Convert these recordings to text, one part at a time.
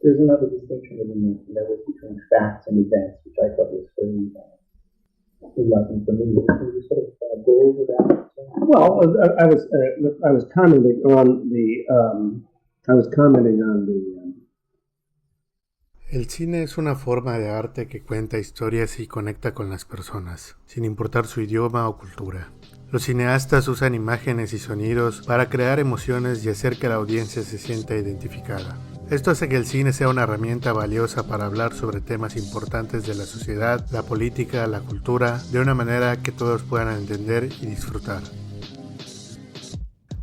There's another distinction within that was between facts and events, which I thought was very enlightening for me. Can you sort of go over that? Well, I was commenting on the. El cine es una forma de arte que cuenta historias y conecta con las personas, sin importar su idioma o cultura. Los cineastas usan imágenes y sonidos para crear emociones y hacer que la audiencia se sienta identificada. Esto hace que el cine sea una herramienta valiosa para hablar sobre temas importantes de la sociedad, la política, la cultura, de una manera que todos puedan entender y disfrutar.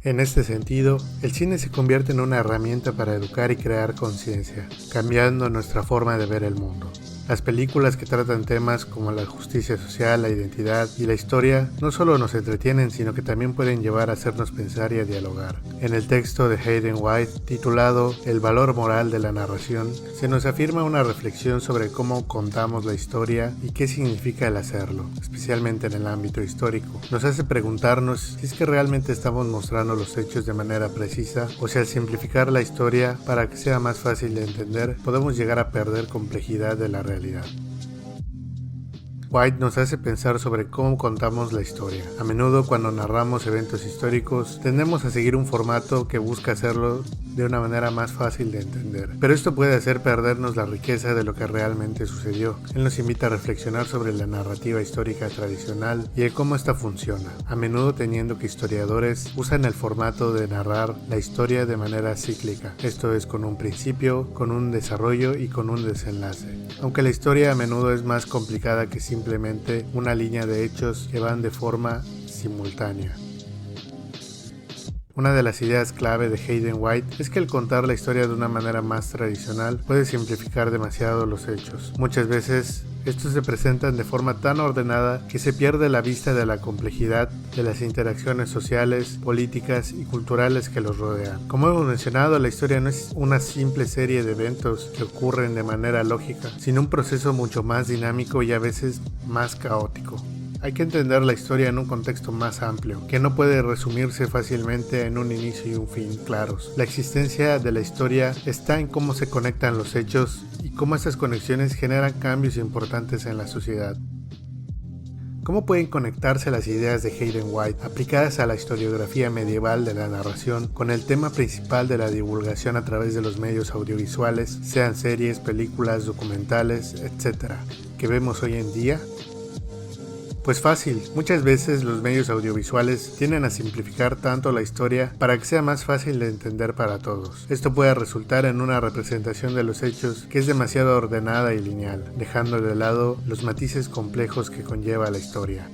En este sentido, el cine se convierte en una herramienta para educar y crear conciencia, cambiando nuestra forma de ver el mundo. Las películas que tratan temas como la justicia social, la identidad y la historia no solo nos entretienen, sino que también pueden llevar a hacernos pensar y a dialogar. En el texto de Hayden White, titulado El valor moral de la narración, se nos afirma una reflexión sobre cómo contamos la historia y qué significa el hacerlo, especialmente en el ámbito histórico. Nos hace preguntarnos si es que realmente estamos mostrando los hechos de manera precisa o si al simplificar la historia para que sea más fácil de entender, podemos llegar a perder complejidad de la realidad. White nos hace pensar sobre cómo contamos la historia. A menudo cuando narramos eventos históricos tendemos a seguir un formato que busca hacerlo de una manera más fácil de entender. Pero esto puede hacer perdernos la riqueza de lo que realmente sucedió. Él nos invita a reflexionar sobre la narrativa histórica tradicional y de cómo esta funciona, a menudo teniendo que historiadores usan el formato de narrar la historia de manera cíclica, esto es con un principio, con un desarrollo y con un desenlace. Aunque la historia a menudo es más complicada que simplemente una línea de hechos que van de forma simultánea. Una de las ideas clave de Hayden White es que el contar la historia de una manera más tradicional puede simplificar demasiado los hechos. Muchas veces estos se presentan de forma tan ordenada que se pierde la vista de la complejidad de las interacciones sociales, políticas y culturales que los rodean. Como hemos mencionado, la historia no es una simple serie de eventos que ocurren de manera lógica, sino un proceso mucho más dinámico y a veces más caótico. Hay que entender la historia en un contexto más amplio, que no puede resumirse fácilmente en un inicio y un fin claros. La existencia de la historia está en cómo se conectan los hechos y cómo estas conexiones generan cambios importantes en la sociedad. ¿Cómo pueden conectarse las ideas de Hayden White aplicadas a la historiografía medieval de la narración con el tema principal de la divulgación a través de los medios audiovisuales, sean series, películas, documentales, etc., que vemos hoy en día? Pues fácil, muchas veces los medios audiovisuales tienden a simplificar tanto la historia para que sea más fácil de entender para todos. Esto puede resultar en una representación de los hechos que es demasiado ordenada y lineal, dejando de lado los matices complejos que conlleva la historia.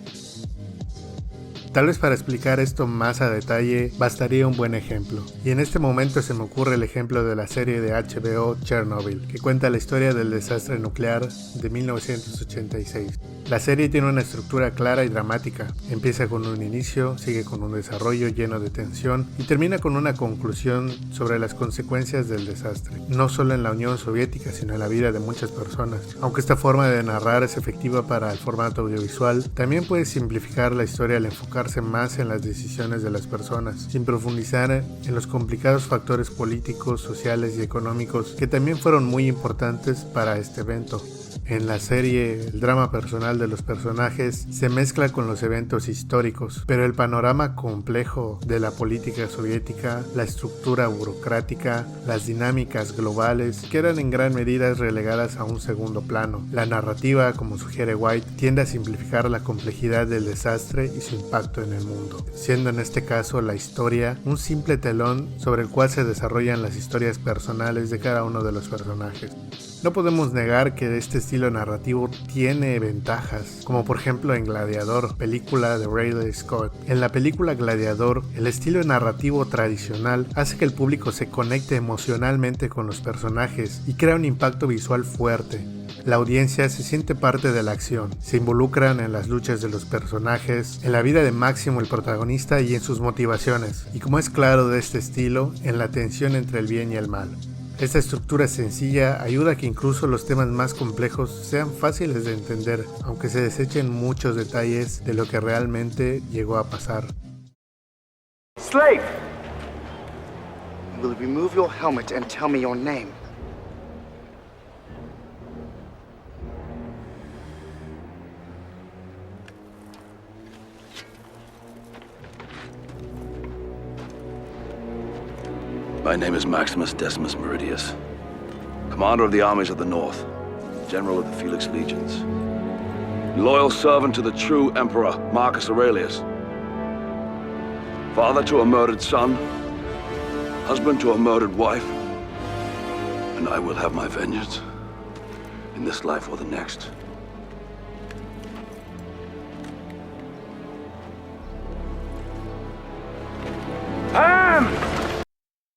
Tal vez para explicar esto más a detalle bastaría un buen ejemplo, y en este momento se me ocurre el ejemplo de la serie de HBO Chernobyl, que cuenta la historia del desastre nuclear de 1986. La serie tiene una estructura clara y dramática. Empieza con un inicio, sigue con un desarrollo lleno de tensión y termina con una conclusión sobre las consecuencias del desastre, no solo en la Unión Soviética, sino en la vida de muchas personas. Aunque esta forma de narrar es efectiva para el formato audiovisual, también puede simplificar la historia al enfocarse más en las decisiones de las personas, sin profundizar en los complicados factores políticos, sociales y económicos que también fueron muy importantes para este evento. En la serie, el drama personal de los personajes se mezcla con los eventos históricos, pero el panorama complejo de la política soviética, la estructura burocrática, las dinámicas globales quedan en gran medida relegadas a un segundo plano. La narrativa, como sugiere White, tiende a simplificar la complejidad del desastre y su impacto en el mundo, siendo en este caso la historia un simple telón sobre el cual se desarrollan las historias personales de cada uno de los personajes. No podemos negar que este estilo narrativo tiene ventajas, como por ejemplo en Gladiador, película de Ridley Scott. En la película Gladiador, el estilo narrativo tradicional hace que el público se conecte emocionalmente con los personajes y crea un impacto visual fuerte. La audiencia se siente parte de la acción, se involucran en las luchas de los personajes, en la vida de Máximo el protagonista y en sus motivaciones, y como es claro de este estilo, en la tensión entre el bien y el mal. Esta estructura sencilla ayuda a que incluso los temas más complejos sean fáciles de entender, aunque se desechen muchos detalles de lo que realmente llegó a pasar. Slave! You will remove your helmet and tell me your name. My name is Maximus Decimus Meridius, commander of the armies of the North, general of the Felix Legions, loyal servant to the true emperor Marcus Aurelius, father to a murdered son, husband to a murdered wife, and I will have my vengeance in this life or the next.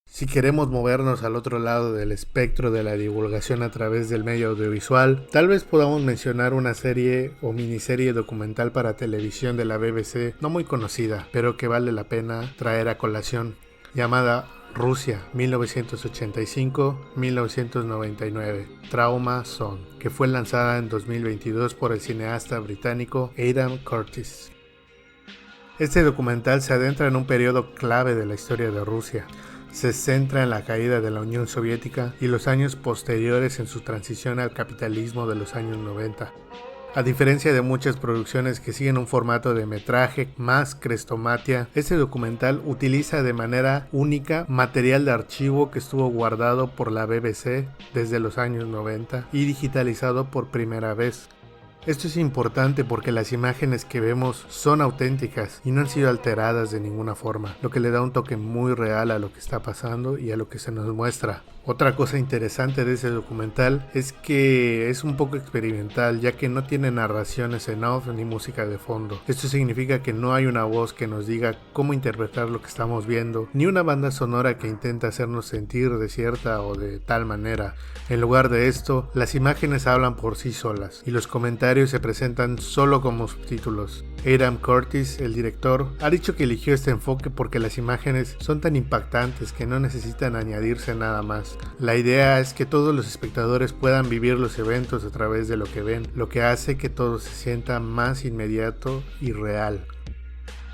Si queremos movernos al otro lado del espectro de la divulgación a través del medio audiovisual, tal vez podamos mencionar una serie o miniserie documental para televisión de la BBC no muy conocida, pero que vale la pena traer a colación, llamada Rusia 1985-1999, Trauma Zone, que fue lanzada en 2022 por el cineasta británico Aidan Curtis. Este documental se adentra en un periodo clave de la historia de Rusia. Se centra en la caída de la Unión Soviética y los años posteriores en su transición al capitalismo de los años 90. A diferencia de muchas producciones que siguen un formato de metraje más crestomatia, este documental utiliza de manera única material de archivo que estuvo guardado por la BBC desde los años 90 y digitalizado por primera vez. Esto es importante porque las imágenes que vemos son auténticas y no han sido alteradas de ninguna forma, lo que le da un toque muy real a lo que está pasando y a lo que se nos muestra. Otra cosa interesante de ese documental es que es un poco experimental, ya que no tiene narraciones en off ni música de fondo. Esto significa que no hay una voz que nos diga cómo interpretar lo que estamos viendo, ni una banda sonora que intenta hacernos sentir de cierta o de tal manera. En lugar de esto, las imágenes hablan por sí solas y los comentarios se presentan solo como subtítulos. Aidan Curtis, el director, ha dicho que eligió este enfoque porque las imágenes son tan impactantes que no necesitan añadirse nada más. La idea es que todos los espectadores puedan vivir los eventos a través de lo que ven, lo que hace que todo se sienta más inmediato y real.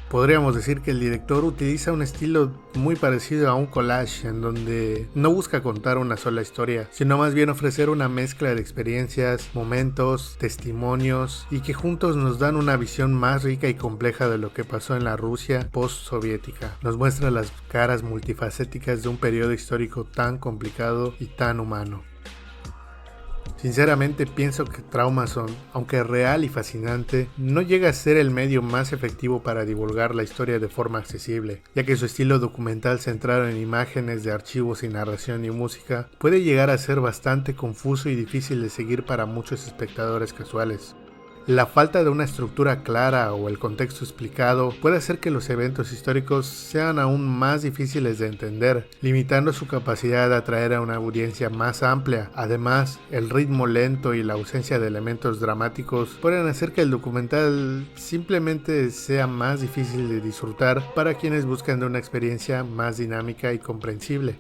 Podríamos decir que el director utiliza un estilo muy parecido a un collage, en donde no busca contar una sola historia, sino más bien ofrecer una mezcla de experiencias, momentos, testimonios, y que juntos nos dan una visión más rica y compleja de lo que pasó en la Rusia post-soviética. Nos muestra las caras multifacéticas de un periodo histórico tan complicado y tan humano. Sinceramente pienso que Trauma Zone, aunque real y fascinante, no llega a ser el medio más efectivo para divulgar la historia de forma accesible, ya que su estilo documental centrado en imágenes de archivos y narración y música puede llegar a ser bastante confuso y difícil de seguir para muchos espectadores casuales. La falta de una estructura clara o el contexto explicado puede hacer que los eventos históricos sean aún más difíciles de entender, limitando su capacidad de atraer a una audiencia más amplia. Además, el ritmo lento y la ausencia de elementos dramáticos pueden hacer que el documental simplemente sea más difícil de disfrutar para quienes buscan de una experiencia más dinámica y comprensible.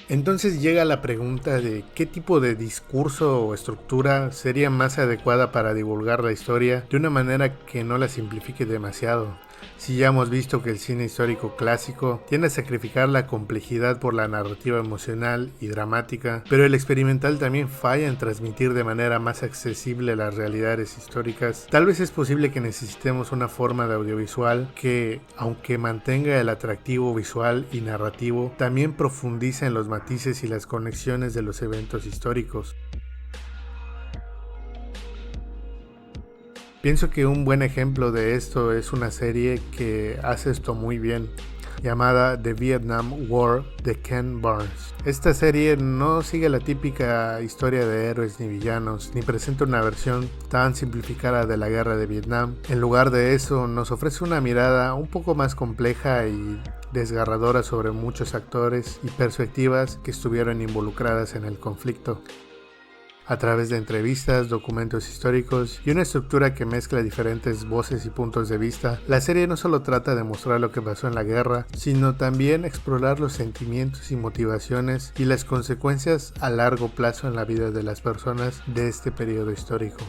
Entonces llega la pregunta de qué tipo de discurso o estructura sería más adecuada para divulgar la historia de una manera que no la simplifique demasiado. Si ya hemos visto que el cine histórico clásico tiende a sacrificar la complejidad por la narrativa emocional y dramática, pero el experimental también falla en transmitir de manera más accesible las realidades históricas, tal vez es posible que necesitemos una forma de audiovisual que, aunque mantenga el atractivo visual y narrativo, también profundice en los matices y las conexiones de los eventos históricos. Pienso que un buen ejemplo de esto es una serie que hace esto muy bien, llamada The Vietnam War de Ken Burns. Esta serie no sigue la típica historia de héroes ni villanos, ni presenta una versión tan simplificada de la guerra de Vietnam. En lugar de eso, nos ofrece una mirada un poco más compleja y desgarradora sobre muchos actores y perspectivas que estuvieron involucradas en el conflicto. A través de entrevistas, documentos históricos y una estructura que mezcla diferentes voces y puntos de vista, la serie no solo trata de mostrar lo que pasó en la guerra, sino también explorar los sentimientos y motivaciones y las consecuencias a largo plazo en la vida de las personas de este periodo histórico.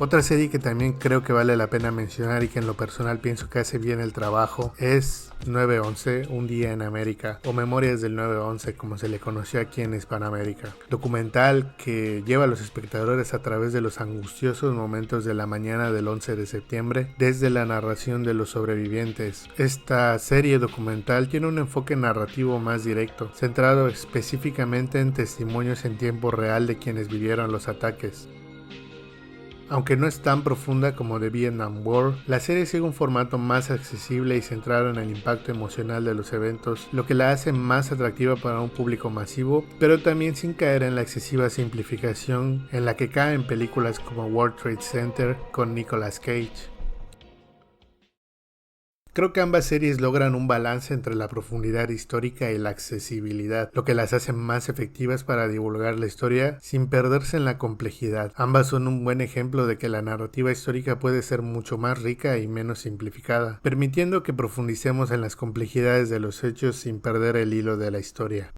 Otra serie que también creo que vale la pena mencionar y que en lo personal pienso que hace bien el trabajo es 9/11, Un Día en América, o Memorias del 9/11 como se le conoció aquí en Hispanoamérica. Documental que lleva a los espectadores a través de los angustiosos momentos de la mañana del 11 de septiembre desde la narración de los sobrevivientes. Esta serie documental tiene un enfoque narrativo más directo, centrado específicamente en testimonios en tiempo real de quienes vivieron los ataques. Aunque no es tan profunda como The Vietnam War, la serie sigue un formato más accesible y centrado en el impacto emocional de los eventos, lo que la hace más atractiva para un público masivo, pero también sin caer en la excesiva simplificación en la que caen películas como World Trade Center con Nicolas Cage. Creo que ambas series logran un balance entre la profundidad histórica y la accesibilidad, lo que las hace más efectivas para divulgar la historia sin perderse en la complejidad. Ambas son un buen ejemplo de que la narrativa histórica puede ser mucho más rica y menos simplificada, permitiendo que profundicemos en las complejidades de los hechos sin perder el hilo de la historia.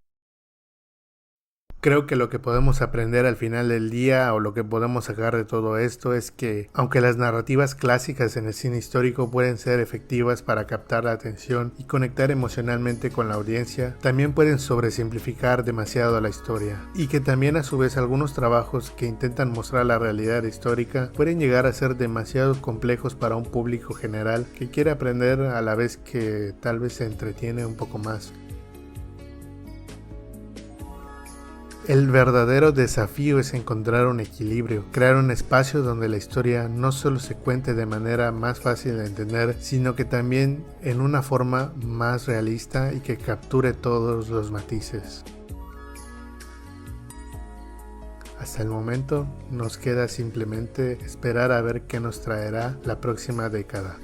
Creo que lo que podemos aprender al final del día o lo que podemos sacar de todo esto es que, aunque las narrativas clásicas en el cine histórico pueden ser efectivas para captar la atención y conectar emocionalmente con la audiencia, también pueden sobresimplificar demasiado la historia, y que también a su vez algunos trabajos que intentan mostrar la realidad histórica pueden llegar a ser demasiado complejos para un público general que quiere aprender a la vez que tal vez se entretiene un poco más. El verdadero desafío es encontrar un equilibrio, crear un espacio donde la historia no solo se cuente de manera más fácil de entender, sino que también en una forma más realista y que capture todos los matices. Hasta el momento nos queda simplemente esperar a ver qué nos traerá la próxima década.